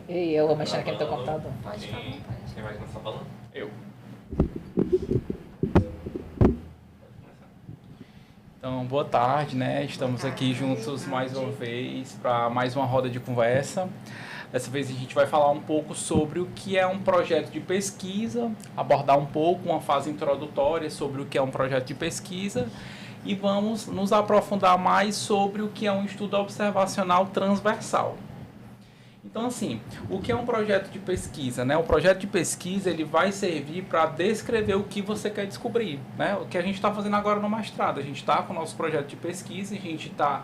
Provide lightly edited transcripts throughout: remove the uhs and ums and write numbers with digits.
Ei, eu vou mexer aqui no teu computador. Pode ficar à vontade. Quem vai começar falando? Eu. Então, boa tarde, né? Estamos aqui juntos mais uma vez para mais uma roda de conversa. Dessa vez a gente vai falar um pouco sobre o que é um projeto de pesquisa, abordar um pouco uma fase introdutória sobre o que é um projeto de pesquisa e vamos nos aprofundar mais sobre o que é um estudo observacional transversal. Então, assim, o que é um projeto de pesquisa, né? O projeto de pesquisa, ele vai servir para descrever o que você quer descobrir, né? O que a gente está fazendo agora no mestrado. A gente está com o nosso projeto de pesquisa, a gente está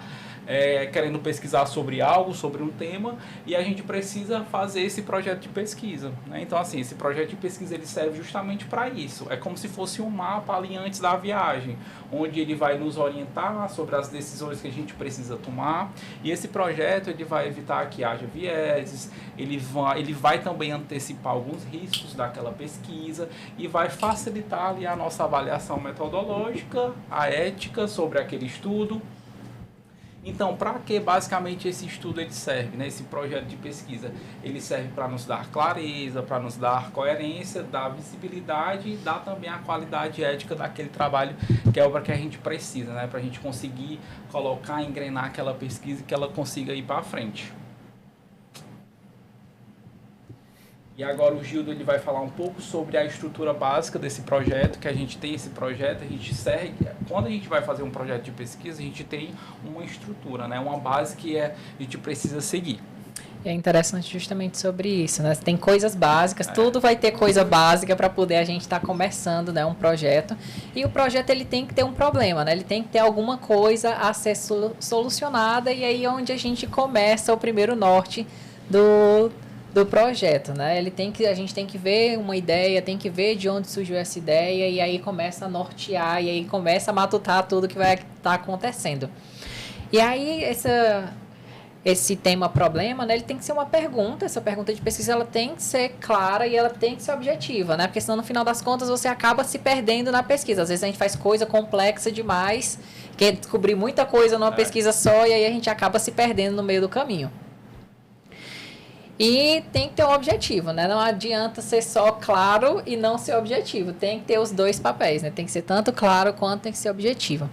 querendo pesquisar sobre algo, sobre um tema, e a gente precisa fazer esse projeto de pesquisa, né? Então, assim, esse projeto de pesquisa, ele serve justamente para isso. É como se fosse um mapa ali antes da viagem, onde ele vai nos orientar sobre as decisões que a gente precisa tomar, e esse projeto, ele vai evitar que haja viés, ele vai também antecipar alguns riscos daquela pesquisa e vai facilitar ali a nossa avaliação metodológica, a ética sobre aquele estudo. Então, para que basicamente esse estudo ele serve, né? Esse projeto de pesquisa? Ele serve para nos dar clareza, para nos dar coerência, dar visibilidade e dar também a qualidade ética daquele trabalho, que é a obra que a gente precisa, né? Para a gente conseguir colocar, engrenar aquela pesquisa e que ela consiga ir para frente. E agora o Gildo ele vai falar um pouco sobre a estrutura básica desse projeto, que a gente tem esse projeto, a gente segue, quando a gente vai fazer um projeto de pesquisa, a gente tem uma estrutura, né? Uma base que a gente precisa seguir. É interessante justamente sobre isso, né? Tem coisas básicas, tudo vai ter coisa básica para poder a gente estar começando, né, um projeto. E o projeto ele tem que ter um problema, né? Ele tem que ter alguma coisa a ser solucionada e aí é onde a gente começa o primeiro norte do projeto, né? A gente tem que ver uma ideia, tem que ver de onde surgiu essa ideia e aí começa a nortear e aí começa a matutar tudo que vai estar acontecendo. E aí esse tema problema, né, ele tem que ser uma pergunta, essa pergunta de pesquisa ela tem que ser clara e ela tem que ser objetiva, né? Porque senão no final das contas você acaba se perdendo na pesquisa. Às vezes a gente faz coisa complexa demais, quer descobrir muita coisa numa pesquisa só e aí a gente acaba se perdendo no meio do caminho. E tem que ter um objetivo, né? Não adianta ser só claro e não ser objetivo. Tem que ter os dois papéis, né? Tem que ser tanto claro quanto tem que ser objetivo.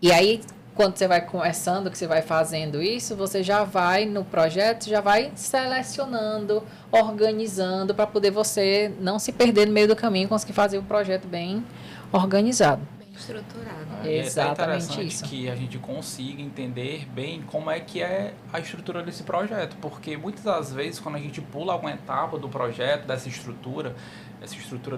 E aí, quando você vai começando, que você vai fazendo isso, você já vai no projeto, já vai selecionando, organizando, para poder você não se perder no meio do caminho e conseguir fazer o projeto bem organizado. Estruturado. Exatamente É interessante isso. que a gente consiga entender bem como é que é a estrutura desse projeto, porque muitas das vezes quando a gente pula alguma etapa do projeto, dessa estrutura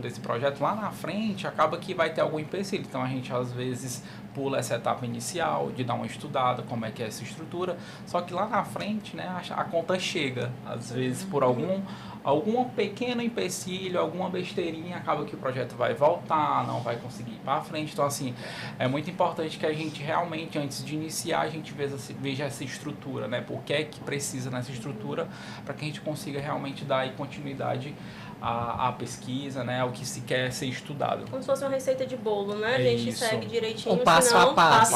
desse projeto, lá na frente acaba que vai ter algum empecilho. Então a gente às vezes pula essa etapa inicial de dar uma estudada como é que é essa estrutura, só que lá na frente, né, a conta chega, às vezes por algum pequeno empecilho, alguma besteirinha, acaba que o projeto vai voltar, não vai conseguir ir para frente. Então, assim, é muito importante que a gente realmente, antes de iniciar, a gente veja essa estrutura, né? Por que é que precisa nessa estrutura para que a gente consiga realmente dar aí continuidade à pesquisa, né? Ao que se quer ser estudado. Como se fosse uma receita de bolo, né? A gente segue direitinho, Um passo senão, a passo.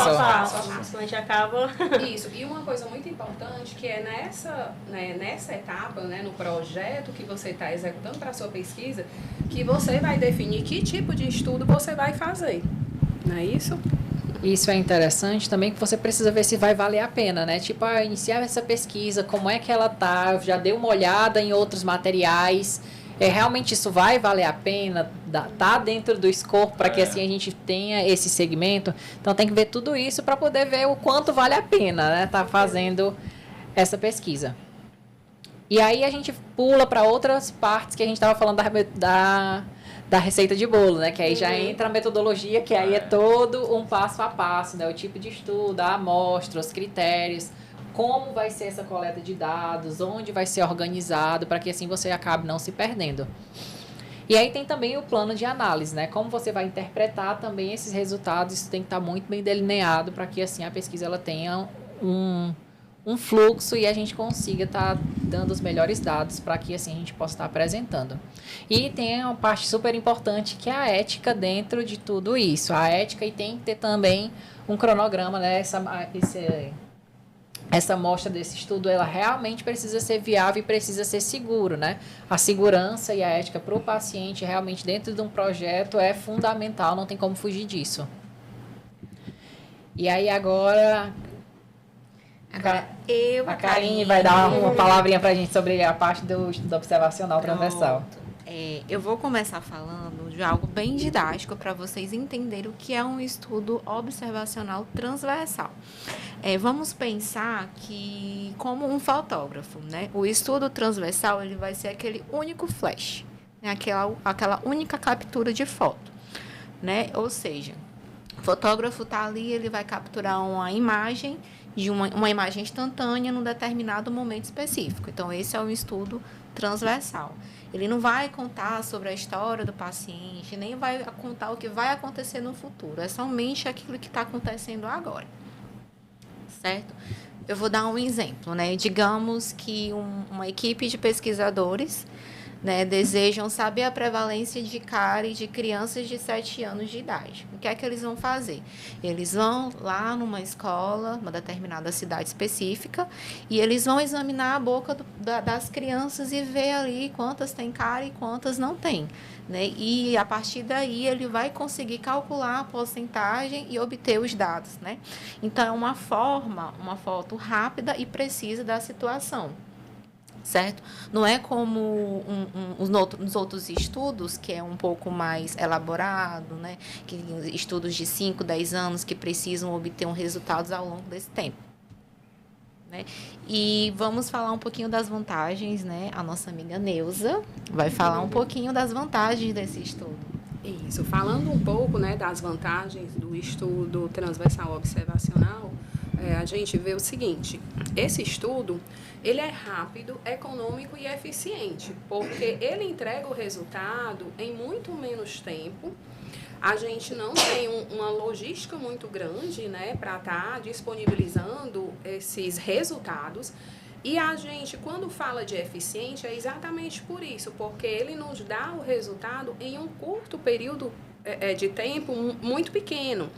Senão a gente acaba... Isso, e uma coisa muito importante que é nessa etapa, né, no projeto que você está executando para a sua pesquisa, que você vai definir que tipo de estudo você vai fazer, não é isso? Isso é interessante também, que você precisa ver se vai valer a pena, né? Tipo, iniciar essa pesquisa, como é que ela tá, já dei uma olhada em outros materiais, realmente isso vai valer a pena, tá dentro do escopo para que assim a gente tenha esse segmento. Então tem que ver tudo isso para poder ver o quanto vale a pena, né? Tá fazendo essa pesquisa. E aí a gente pula para outras partes que a gente estava falando da receita de bolo, né? Que aí já entra a metodologia, que aí é todo um passo a passo, né? O tipo de estudo, a amostra, os critérios, como vai ser essa coleta de dados, onde vai ser organizado, para que assim você acabe não se perdendo. E aí tem também o plano de análise, né? Como você vai interpretar também esses resultados, isso tem que estar muito bem delineado para que assim a pesquisa ela tenha um fluxo e a gente consiga estar dando os melhores dados para que assim a gente possa estar apresentando. E tem uma parte super importante que é a ética dentro de tudo isso. A ética e tem que ter também um cronograma, né? essa amostra desse estudo, ela realmente precisa ser viável e precisa ser seguro, né? A segurança e a ética para o paciente, realmente, dentro de um projeto, é fundamental, não tem como fugir disso. E aí, agora a Karine vai dar uma palavrinha para a gente sobre a parte do estudo observacional transversal. Eu vou começar falando de algo bem didático para vocês entenderem o que é um estudo observacional transversal. Vamos pensar que como um fotógrafo, né? O estudo transversal ele vai ser aquele único flash, né? Aquela única captura de foto, né? Ou seja, o fotógrafo está ali, ele vai capturar uma imagem de uma imagem instantânea num determinado momento específico. Então, esse é um estudo transversal. Ele não vai contar sobre a história do paciente, nem vai contar o que vai acontecer no futuro. É somente aquilo que está acontecendo agora. Certo? Eu vou dar um exemplo, né? Digamos que uma equipe de pesquisadores, né, desejam saber a prevalência de cárie de crianças de 7 anos de idade. O que é que eles vão fazer? Eles vão lá numa escola, uma determinada cidade específica, e eles vão examinar a boca das crianças e ver ali quantas tem cárie e quantas não tem. Né? E, a partir daí, ele vai conseguir calcular a porcentagem e obter os dados. Né? Então, é uma foto rápida e precisa da situação. Certo? Não é como nos outros estudos, que é um pouco mais elaborado, né? Que estudos de 5, 10 anos que precisam obter resultados ao longo desse tempo. Né? E vamos falar um pouquinho das vantagens, né? A nossa amiga Neuza vai falar um pouquinho das vantagens desse estudo. Isso, falando um pouco, né, das vantagens do estudo transversal observacional, a gente vê o seguinte: esse estudo ele é rápido, econômico e eficiente, porque ele entrega o resultado em muito menos tempo. A gente não tem uma logística muito grande, né, para estar disponibilizando esses resultados. E a gente, quando fala de eficiente, é exatamente por isso, porque ele nos dá o resultado em um curto período de tempo muito pequeno.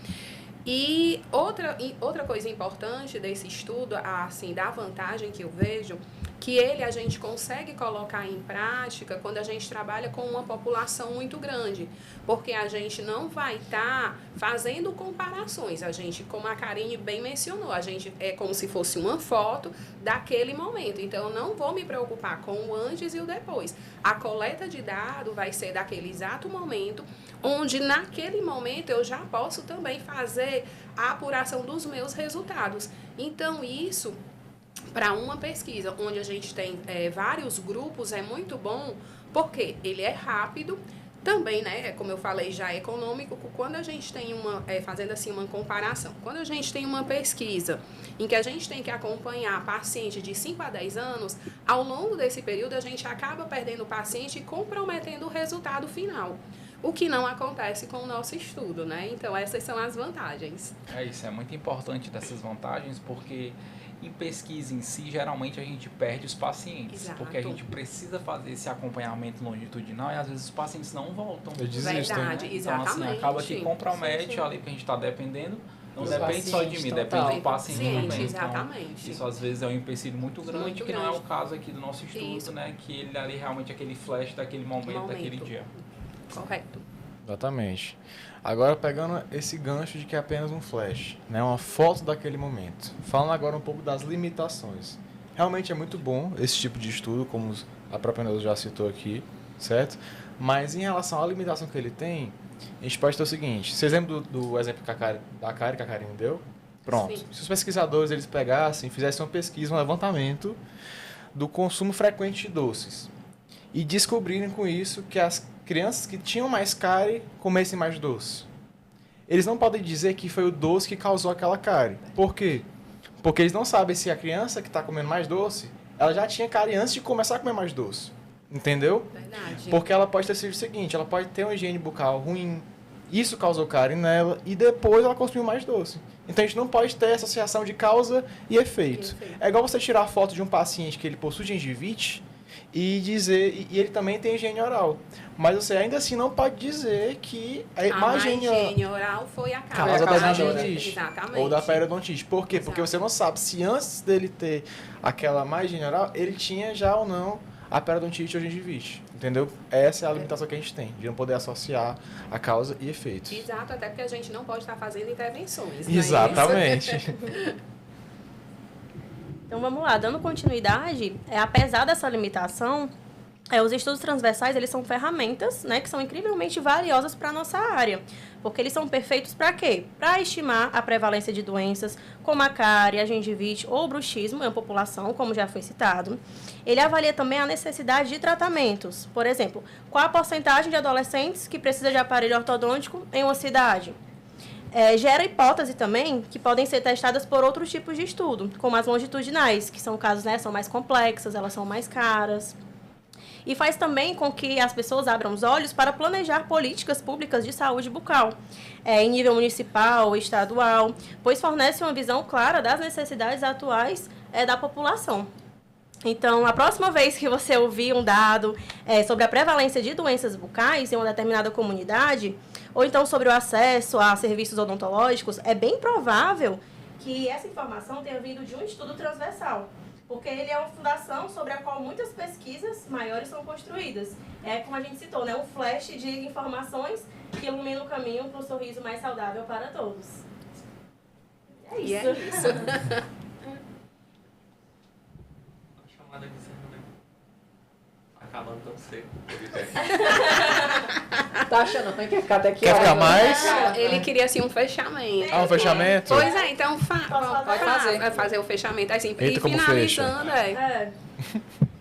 E outra coisa importante desse estudo, assim, da vantagem que eu vejo, que a gente consegue colocar em prática quando a gente trabalha com uma população muito grande, porque a gente não vai estar fazendo comparações. A gente, como a Karine bem mencionou, a gente é como se fosse uma foto daquele momento. Então, eu não vou me preocupar com o antes e o depois. A coleta de dados vai ser daquele exato momento, onde naquele momento eu já posso também fazer a apuração dos meus resultados. Então, isso, para uma pesquisa onde a gente tem vários grupos, é muito bom, porque ele é rápido, também, né, como eu falei, já é econômico. Quando a gente tem fazendo assim uma comparação, quando a gente tem uma pesquisa em que a gente tem que acompanhar paciente de 5 a 10 anos, ao longo desse período a gente acaba perdendo o paciente e comprometendo o resultado final. O que não acontece com o nosso estudo, né? Então, essas são as vantagens. Isso é muito importante dessas vantagens, porque em pesquisa em si, geralmente a gente perde os pacientes. Exato. Porque a gente precisa fazer esse acompanhamento longitudinal e às vezes os pacientes não voltam. Verdade, né? exatamente. Então, assim, acaba que compromete sim. ali, porque a gente está dependendo. Não Os depende só de mim, total. depende do paciente também. Exatamente. Então, isso às vezes é um empecilho muito grande, Muito que não é grande. o caso aqui do nosso estudo, Isso. né? Que ele ali realmente é aquele flash daquele momento. Daquele dia. Correto. Exatamente. Agora, pegando esse gancho de que é apenas um flash, né, uma foto daquele momento. Falando agora um pouco das limitações. Realmente é muito bom esse tipo de estudo, como a própria Neuza já citou aqui, certo? Mas em relação à limitação que ele tem, a gente pode ter o seguinte: vocês lembram do exemplo da cárie que a Karine deu? Pronto. Sim. Se os pesquisadores eles pegassem, fizessem uma pesquisa, um levantamento do consumo frequente de doces e descobrirem com isso que as crianças que tinham mais cárie comessem mais doce, eles não podem dizer que foi o doce que causou aquela cárie. Por quê? Porque eles não sabem se a criança que está comendo mais doce, ela já tinha cárie antes de começar a comer mais doce. Entendeu? Verdade. Porque ela pode ter sido o seguinte: ela pode ter uma higiene bucal ruim, isso causou cárie nela, e depois ela consumiu mais doce. Então a gente não pode ter essa associação de causa e efeito. É igual você tirar a foto de um paciente que ele possui gengivite e dizer, e ele também tem higiene oral. Mas você ainda assim não pode dizer que a má higiene oral foi a causa da gingividite Exatamente. ou da periodontite. Por quê? Exato. Porque você não sabe se antes dele ter aquela má higiene oral, ele tinha já ou não a periodontite ou gengivite. Entendeu? Essa é a limitação que a gente tem, de não poder associar a causa e efeitos. Exato, até porque a gente não pode estar fazendo intervenções. Exatamente. Então vamos lá, dando continuidade, apesar dessa limitação, os estudos transversais, eles são ferramentas, né, que são incrivelmente valiosas para a nossa área. Porque eles são perfeitos para quê? Para estimar a prevalência de doenças como a cárie, a gengivite ou bruxismo em população, como já foi citado. Ele avalia também a necessidade de tratamentos. Por exemplo, qual a porcentagem de adolescentes que precisa de aparelho ortodôntico em uma cidade? Gera hipótese também que podem ser testadas por outros tipos de estudo, como as longitudinais, que são casos, né, são mais complexas, elas são mais caras. E faz também com que as pessoas abram os olhos para planejar políticas públicas de saúde bucal, em nível municipal, estadual, pois fornece uma visão clara das necessidades atuais da população. Então, a próxima vez que você ouvir um dado sobre a prevalência de doenças bucais em uma determinada comunidade, ou então sobre o acesso a serviços odontológicos, é bem provável que essa informação tenha vindo de um estudo transversal, porque ele é uma fundação sobre a qual muitas pesquisas maiores são construídas. É, como a gente citou, né, um flash de informações que ilumina o caminho para um sorriso mais saudável para todos. É isso. E é isso. Acabando tão cedo. Tá achando ruim? Quer ficar até aqui? Quer ficar mais? Ele queria, assim, um fechamento. Um fechamento? Pois é, então Pode fazer. Vai fazer o fechamento. Assim, Eita, e como finalizando,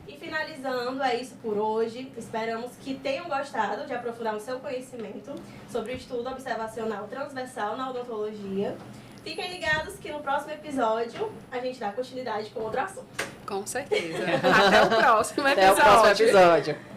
E finalizando, é isso por hoje. Esperamos que tenham gostado de aprofundar o seu conhecimento sobre o estudo observacional transversal na odontologia. Fiquem ligados que no próximo episódio a gente dá continuidade com outro assunto. Com certeza. Até o próximo Até o próximo episódio.